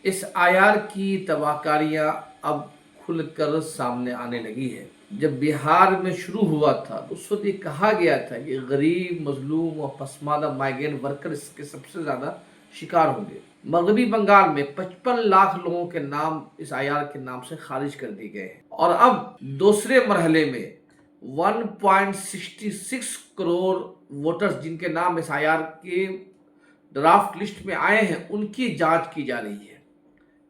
इस आईआर की तबाहकारियां अब खुलकर सामने आने लगी है। जब बिहार में शुरू हुआ था तो उस वक्त ये कहा गया था कि गरीब, मजलूम और पसमानदा माइग्रेंट वर्कर इसके सबसे ज्यादा शिकार होंगे। मगरबी बंगाल में 55 लाख लोगों के नाम इस आईआर के नाम से खारिज कर दिए गए हैं और अब दूसरे मरहले में 1.66 करोड़ वोटर्स जिनके नाम इस आईआर के ड्राफ्ट लिस्ट में आए हैं उनकी जांच की जा रही है।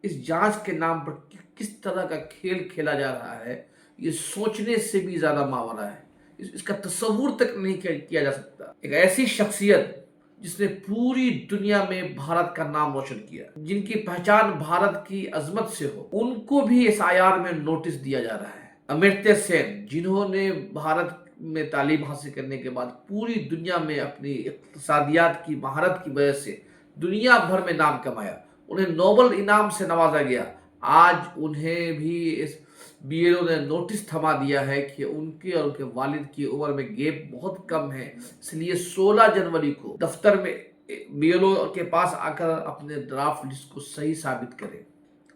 इस जांच के नाम पर किस तरह का खेल खेला जा रहा है ये सोचने से भी ज्यादा मावरा है। इसका तस्वुर तक नहीं किया जा सकता। एक ऐसी शख्सियत जिसने पूरी दुनिया में भारत का नाम रोशन किया, जिनकी पहचान भारत की अजमत से हो, उनको भी इस आईआर में नोटिस दिया जा रहा है। अमर्त्य सेन, जिन्होंने भारत में तालीम हासिल करने के बाद पूरी दुनिया में अपनी इक्तिसादियात की महारत की वजह से दुनिया भर में नाम कमाया, उन्हें नोबेल इनाम से नवाजा गया। आज उन्हें भी इस बीएलओ ने नोटिस थमा दिया है कि उनके और उनके वालिद की उम्र में गैप बहुत कम है, इसलिए 16 जनवरी को दफ्तर में बीएलओ के पास आकर अपने ड्राफ्ट लिस्ट को सही साबित करें,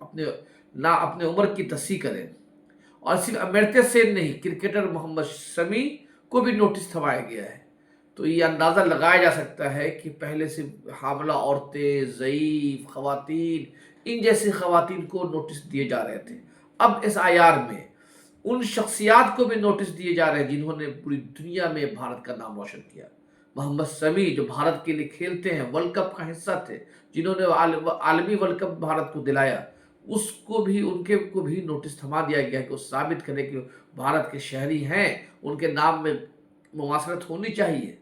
अपने उम्र की तस्हीह करें। और सिर्फ अमर्त्य सेन नहीं, क्रिकेटर मोहम्मद शमी को भी नोटिस थमाया गया है। तो ये अंदाज़ा लगाया जा सकता है कि पहले से हामला औरतें, ज़ईफ़ ख़वातीन, इन जैसी ख़वातीन को नोटिस दिए जा रहे थे। अब इस आईआर में उन शख्सियात को भी नोटिस दिए जा रहे हैं जिन्होंने पूरी दुनिया में भारत का नाम रोशन किया। मोहम्मद शमी जो भारत के लिए खेलते हैं, वर्ल्ड कप का हिस्सा थे, जिन्होंने आलमी वर्ल्ड कप भारत को दिलाया, उनके को भी नोटिस थमा दिया गया कि वो साबित करें कि भारत के शहरी हैं, उनके नाम में मुमासरत होनी चाहिए।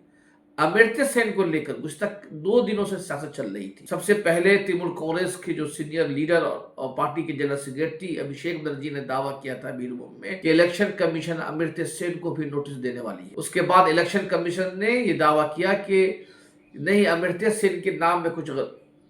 अमर्त्य सेन को लेकर गुज़श्ता 2 दिनों से सियासत चल रही थी। सबसे पहले तृणमूल कांग्रेस के जो सीनियर लीडर और पार्टी के जनरल सेक्रेटरी अभिषेक बनर्जी ने दावा किया था बीरभूम में कि इलेक्शन कमीशन अमर्त्य सेन को भी नोटिस देने वाली है। उसके बाद इलेक्शन कमीशन ने यह दावा किया कि नहीं, अमर्त्य सेन के नाम में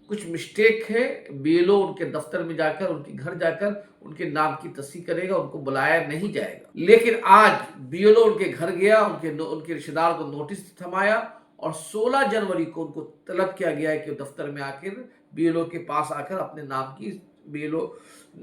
कुछ मिस्टेक है, बीएलओ उनके दफ्तर में जाकर, उनके घर जाकर उनके नाम की तस्दीक करेगा, उनको बुलाया नहीं जाएगा। लेकिन आज बीएलओ उनके घर गया, उनके रिश्तेदार को नोटिस थमाया और 16 जनवरी को उनको तलब किया गया है कि दफ्तर में आकर बीएलओ के पास आकर अपने नाम की, बीएलओ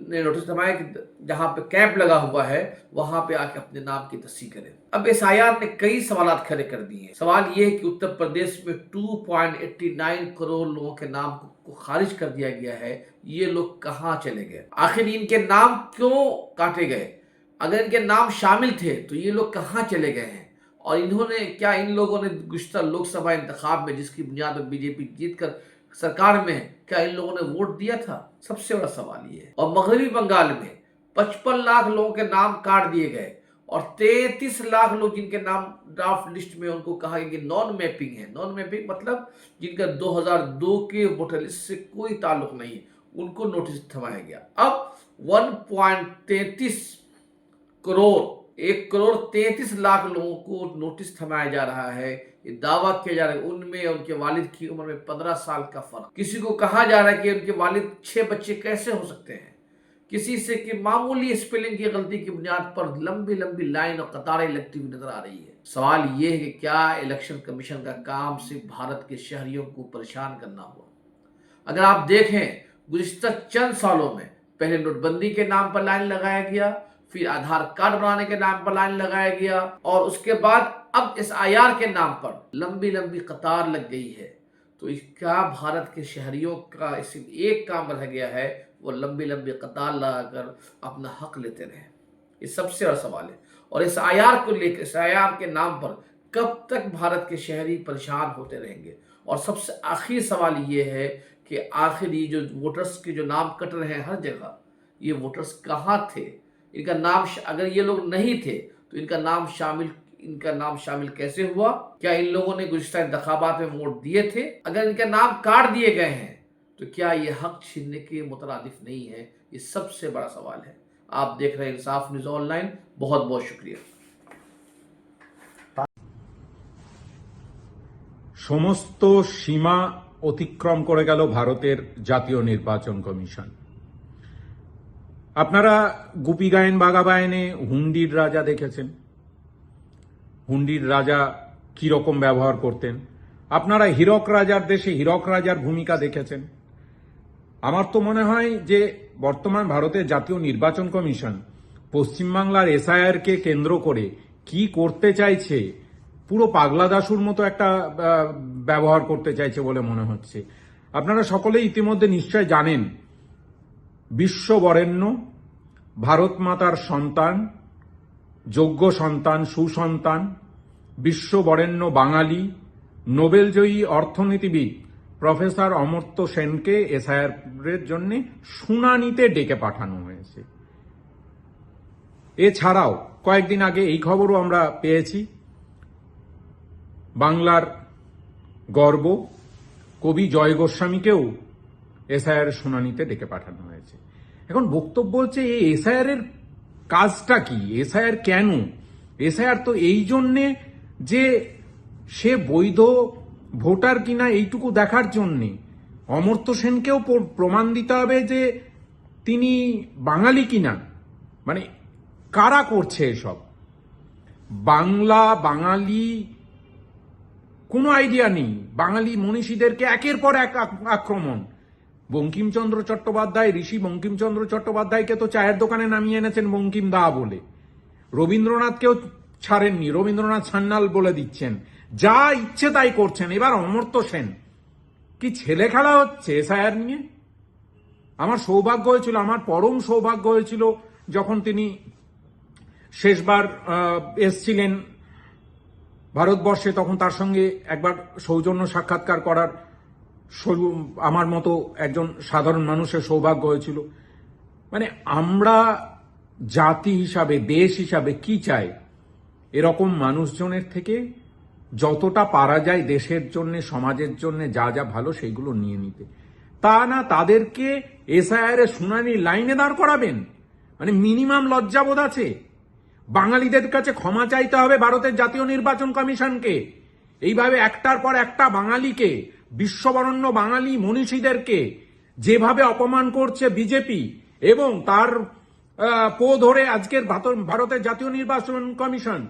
ने नोटिस थमाया कि जहां पे कैंप लगा हुआ है वहां पे आके अपने नाम की तस्दीक करें। अब इस आईआर ने कई सवाल खड़े कर दिए। सवाल ये है कि उत्तर प्रदेश में 2.89 करोड़ लोगों के नाम को खारिज कर दिया गया है, ये लोग कहां चले गए? आखिर इनके नाम क्यों काटे गए? अगर इनके नाम शामिल थे तो ये लोग कहां चले गए हैं? और क्या इन लोगों ने गुज़श्ता लोकसभा इंतखाब में जिसकी बुनियाद पर बीजेपी जीतकर सरकार में, क्या इन लोगों ने वोट दिया था? सबसे बड़ा सवाल ये है। और मगरबी बंगाल में 55 लाख लोगों के नाम काट दिए गए और 33 लाख लोग जिनके नाम ड्राफ्ट लिस्ट में, उनको कहा गया कि नॉन मैपिंग है। नॉन मैपिंग मतलब जिनका 2002 के वोटर लिस्ट से कोई ताल्लुक नहीं, उनको नोटिस थमाया गया। अब 1.33 करोड़ 1.33 करोड़ लोगों को नोटिस थमाया जा रहा है। ये दावा किया जा रहा है उनमें उनके वालिद की उम्र में 15 साल का फर्क। किसी को कहा जा रहा है कि उनके वालिद 6 बच्चे कैसे हो सकते हैं। किसी से कि मामूली स्पेलिंग की गलती की बुनियाद पर लंबी लंबी लाइन और कतारें लगती हुई नजर आ रही है। सवाल ये है कि क्या इलेक्शन कमीशन का काम सिर्फ भारत के शहरियों को परेशान करना हुआ? अगर आप देखें गुज़श्ता चंद सालों में पहले नोटबंदी के नाम पर लाइन लगाया गया, फिर आधार कार्ड बनाने के नाम पर लाइन लगाया गया और उसके बाद अब इस आईआर के नाम पर लंबी लंबी कतार लग गई है। तो क्या भारत के शहरियों का सिर्फ एक काम रह गया है, वो लंबी लंबी कतार लगाकर अपना हक लेते रहे? ये सबसे बड़ा सवाल है। और इस आईआर को लेकर, इस आईआर के नाम पर कब तक भारत के शहरी परेशान होते रहेंगे? और सबसे आखिरी सवाल ये है कि आखिर ये जो वोटर्स के जो नाम कट रहे हैं हर जगह, ये वोटर्स कहाँ थे? इनका नाम, अगर ये लोग नहीं थे तो इनका नाम शामिल कैसे हुआ? क्या इन लोगों ने गुज़श्ता इंतखाबात में वोट दिए थे? अगर इनके नाम काट दिए गए हैं तो क्या ये हक छीनने के मुतरादिफ नहीं है? ये सबसे बड़ा सवाल है। आप देख रहे हैं इंसाफ न्यूज़ ऑनलाइन। बहुत बहुत शुक्रिया। সমস্ত সীমা অতিক্রম করে গেল ভারতের জাতীয় নির্বাচন কমিশন। আপনারা গুপি গায়েন বাঘা বায়েনে হুন্ডির রাজা দেখেছেন। হুন্ডির রাজা কি রকম ব্যবহার করতেন। আপনারা হীরক রাজার দেশে হীরক রাজার ভূমিকা দেখেছেন। আমার তো মনে হয় যে বর্তমান ভারতের জাতীয় নির্বাচন কমিশন পশ্চিমবাংলার এসআইআর কে কেন্দ্র করে কি করতে চাইছে, পুরো পাগলা দাশুর মতো একটা ব্যবহার করতে চাইছে বলে মনে হচ্ছে। আপনারা সকলেই ইতিমধ্যে নিশ্চয় জানেন, বিশ্ববরেণ্য ভারত মাতার সন্তান, যোগ্য সন্তান, সুসন্তান, বিশ্ববরেণ্য বাঙালি, নোবেলজয়ী অর্থনীতিবিদ প্রফেসর অমর্ত্য সেনকে এসআইআর এর জন্য শুনানিতে ডেকে পাঠানো হয়েছে। এছাড়াও কয়েকদিন আগে এই খবরও আমরা পেয়েছি, বাংলার গর্ব কবি জয় গোস্বামীকেও এসআইআর শুনানিতে ডেকে পাঠানো হয়েছে। এখন বক্তব্য হচ্ছে এই এসআইআর এর কাজটা কি, এসআইআর কেন? এসআইআর তো এই জন্যে যে সে বৈধ ভোটার কিনা এইটুকু দেখার জন্যে। অমর্ত্য সেনকেও প্রমাণ দিতে হবে যে তিনি বাঙালি কিনা। মানে কারা করছে এসব? বাংলা বাঙালি কোনো আইডিয়া নেই। বাঙালি মনীষীদেরকে একের পর এক আক্রমণ। বঙ্কিমচন্দ্র চট্টোপাধ্যায়, ঋষি বঙ্কিমচন্দ্র চট্টোপাধ্যায়কে তো চায়ের দোকানে নামিয়ে এনেছেন বঙ্কিম দা বলে। রবীন্দ্রনাথকেও ছাড়েননি, রবীন্দ্রনাথ সান্যাল বলে দিচ্ছেন। যা ইচ্ছে তাই করছেন। এবার অমর্ত্য সেন, কি ছেলে খেলা হচ্ছে এসআইআর নিয়ে? আমার সৌভাগ্য হয়েছিল, আমার পরম সৌভাগ্য হয়েছিল যখন তিনি শেষবার এসছিলেন ভারতবর্ষে, তখন তার সঙ্গে একবার সৌজন্য সাক্ষাৎকার করার আমার মতো একজন সাধারণ মানুষের সৌভাগ্য হয়েছিল। মানে আমরা জাতি হিসাবে, দেশ হিসাবে কি চাই? এরকম মানুষজনের থেকে যতটা পারা যায় দেশের জন্য, সমাজের জন্য যা যা ভালো সেইগুলো নিয়ে নিতে। তা না তাদেরকে এসআইআর এর শুনানি লাইনে দাঁড় করাবেন? মানে মিনিমাম লজ্জাবোধ আছে? বাঙালিদের কাছে ক্ষমা চাইতে হবে ভারতের জাতীয় নির্বাচন কমিশনকে। এইভাবে একটার পর একটা বাঙালিকে, বিশ্ববরেণ্য বাঙালি মনীষীদেরকে যেভাবে অপমান করছে বিজেপি, এবং তার পো ধরে আজকের ভারতের জাতীয় নির্বাচন কমিশন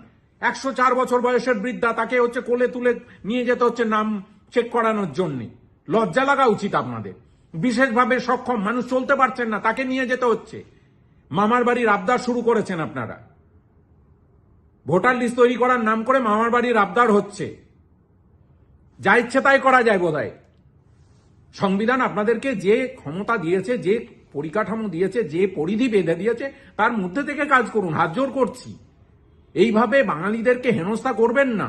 104 বছর বয়সের বৃদ্ধা, তাকে হচ্ছে কোলে তুলে নিয়ে যেতে হচ্ছে নাম চেক করানোর জন্য। লজ্জা লাগা উচিত আপনাদের। বিশেষভাবে সক্ষম মানুষ চলতে পারছেন না, তাকে নিয়ে যেতে হচ্ছে। মামার বাড়ির আবদার শুরু করেছেন আপনারা। ভোটার লিস্ট তৈরি করার নাম করে মামার বাড়ির আবদার হচ্ছে। যা ইচ্ছে তাই করা যায় বোধহয়। সংবিধান আপনাদেরকে যে ক্ষমতা দিয়েছে, যে পরিকাঠামো দিয়েছে, যে পরিধি বেঁধে দিয়েছে, তার মধ্যে থেকে কাজ করুন। হাত জোর করছি। এইভাবে বাঙালিদেরকে হেনস্থা করবেন না।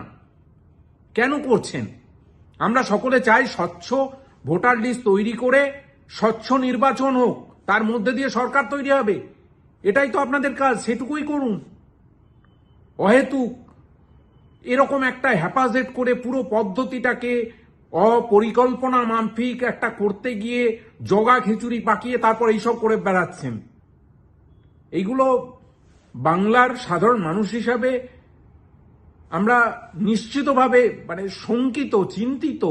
কেন করছেন? আমরা সকলে চাই স্বচ্ছ ভোটার লিস্ট তৈরি করে স্বচ্ছ নির্বাচন হোক, তার মধ্যে দিয়ে সরকার তৈরি হবে। এটাই তো আপনাদের কাজ, সেটুকুই করুন। অহেতুক এরকম একটা হেফাজত করে পুরো পদ্ধতিটাকে অপরিকল্পনা মাফিক একটা করতে গিয়ে জগা খিচুড়ি পাকিয়ে তারপর এইসব করে বেড়াচ্ছেন। এইগুলো বাংলার সাধারণ মানুষ হিসাবে আমরা নিশ্চিতভাবে মানে শঙ্কিত, চিন্তিত।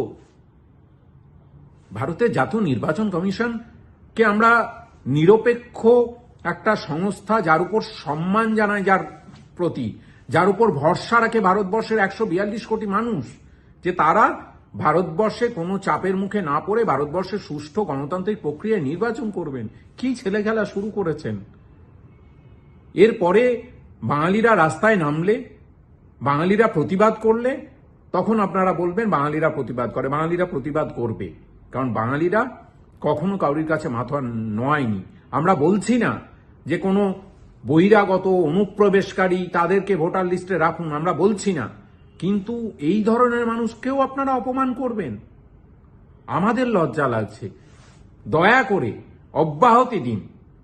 ভারতের জাতীয় নির্বাচন কমিশনকে আমরা নিরপেক্ষ একটা সংস্থা, যার উপর সম্মান জানায়, যার প্রতি যার উপর ভরসা রাখে ভারতবর্ষের 142 কোটি মানুষ, যে তারা ভারতবর্ষে কোনো চাপের মুখে না পড়ে ভারতবর্ষের সুষ্ঠু গণতান্ত্রিক প্রক্রিয়ায় নির্বাচন করবেন। কি ছেলে খেলা শুরু করেছেন? এরপরে বাঙালিরা রাস্তায় নামলে, বাঙালিরা প্রতিবাদ করলে, তখন আপনারা বলবেন বাঙালিরা প্রতিবাদ করে। বাঙালিরা প্রতিবাদ করবে, কারণ বাঙালিরা কখনো কাউরির কাছে মাথা নোয়ায়নি। আমরা বলছি না যে কোনো বহিরাগত অনুপ্রবেশকারী তাদেরকে ভোটার লিস্টে রাখুন, আমরা বলছি না, কিন্তু এই ধরনের মানুষকেও আপনারা অপমান করবেন। আমাদের লজ্জা লাগছে। দয়া করে অব্যাহতি দিন।